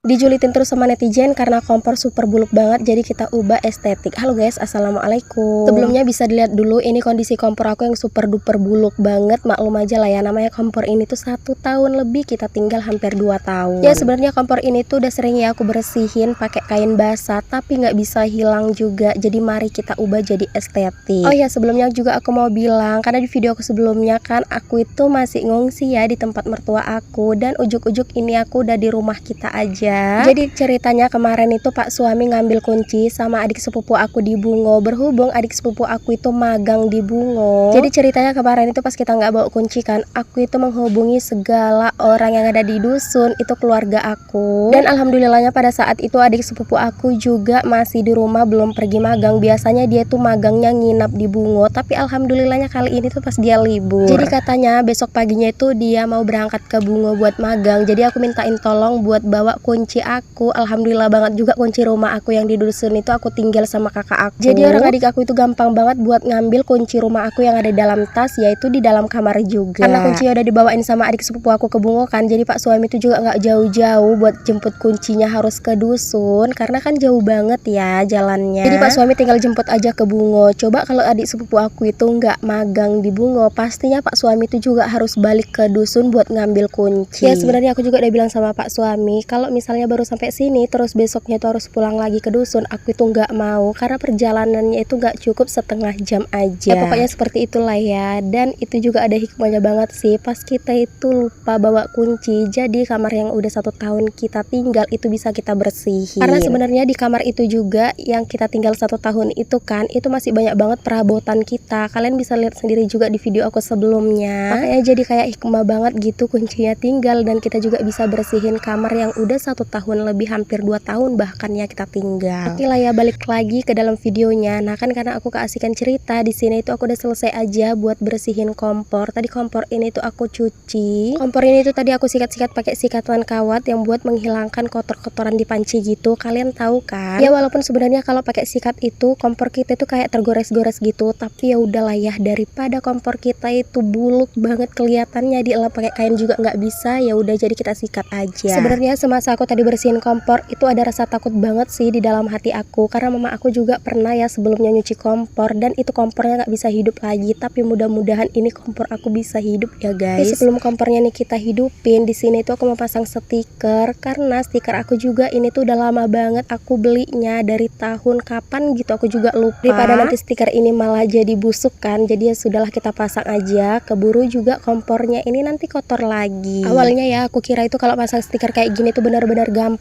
Dijulitin terus sama netizen karena kompor super buluk banget, jadi kita ubah estetik. Halo guys, assalamualaikum. Sebelumnya bisa dilihat dulu ini kondisi kompor aku yang super duper buluk banget. Maklum aja lah ya, namanya kompor ini tuh 1 tahun lebih, kita tinggal hampir 2 tahun. Ya sebenarnya kompor ini tuh udah sering ya aku bersihin pakai kain basah, tapi nggak bisa hilang juga. Jadi mari kita ubah jadi estetik. Oh ya, sebelumnya juga aku mau bilang, karena di video aku sebelumnya kan aku itu masih ngungsi ya di tempat mertua aku, dan ujuk-ujuk ini aku udah di rumah kita aja. Jadi ceritanya kemarin itu Pak suami ngambil kunci sama adik sepupu aku di Bungo. Berhubung adik sepupu aku itu magang di Bungo, jadi ceritanya kemarin itu pas kita nggak bawa kunci kan, aku itu menghubungi segala orang yang ada di dusun, itu keluarga aku. Dan alhamdulillahnya pada saat itu adik sepupu aku juga masih di rumah, belum pergi magang. Biasanya dia tuh magangnya nginap di Bungo, tapi alhamdulillahnya kali ini tuh pas dia libur. Jadi katanya besok paginya itu dia mau berangkat ke Bungo buat magang. Jadi aku mintain tolong buat bawa kunci aku. Alhamdulillah banget juga kunci rumah aku yang di dusun itu aku tinggal sama kakak aku. Jadi orang adik aku itu gampang banget buat ngambil kunci rumah aku yang ada di dalam tas, yaitu di dalam kamar juga. Karena kuncinya udah dibawain sama adik sepupu aku ke Bungo kan, jadi Pak suami itu juga nggak jauh-jauh buat jemput kuncinya harus ke dusun, karena kan jauh banget ya jalannya. Jadi Pak suami tinggal jemput aja ke Bungo. Coba kalau adik sepupu aku itu nggak magang di Bungo, pastinya Pak suami itu juga harus balik ke dusun buat ngambil kunci. Ya sebenarnya aku juga udah bilang sama Pak suami, kalau misalnya baru sampai sini terus besoknya itu harus pulang lagi ke dusun, aku itu nggak mau, karena perjalanannya itu nggak cukup setengah jam aja. Ya pokoknya seperti itulah ya. Dan itu juga ada hikmahnya banget sih, pas kita itu lupa bawa kunci, jadi kamar yang udah 1 tahun kita tinggal itu bisa kita bersihin. Karena sebenarnya di kamar itu juga yang kita tinggal 1 tahun itu kan, itu masih banyak banget perabotan kita. Kalian bisa lihat sendiri juga di video aku sebelumnya. Makanya jadi kayak hikmah banget gitu kuncinya tinggal, dan kita juga bisa bersihin kamar yang udah 1 tahun lebih, hampir 2 tahun bahkan ya kita tinggal. Oke lah ya, balik lagi ke dalam videonya. Nah kan karena aku keasikan cerita di sini itu aku udah selesai aja buat bersihin kompor. Tadi kompor ini tuh aku cuci. Kompor ini tuh tadi aku sikat-sikat pakai sikatan kawat yang buat menghilangkan kotor-kotoran di panci gitu. Kalian tahu kan? Ya walaupun sebenarnya kalau pakai sikat itu kompor kita itu kayak tergores-gores gitu, tapi ya udahlah ya, daripada kompor kita itu buluk banget kelihatannya dielap pakai kain juga nggak bisa, ya udah jadi kita sikat aja. Sebenarnya semasa aku tadi bersihin kompor itu ada rasa takut banget sih di dalam hati aku, karena mama aku juga pernah ya sebelumnya nyuci kompor dan itu kompornya nggak bisa hidup lagi. Tapi mudah-mudahan ini kompor aku bisa hidup ya guys. Tapi sebelum kompornya nih kita hidupin, di sini tuh aku mau pasang stiker, karena stiker aku juga ini tuh udah lama banget aku belinya, dari tahun kapan gitu aku juga lupa. Daripada nanti stiker ini malah jadi busuk kan, jadi ya sudahlah kita pasang aja, keburu juga kompornya ini nanti kotor lagi. Awalnya ya aku kira itu kalau pasang stiker kayak gini tuh benar-benar gampang.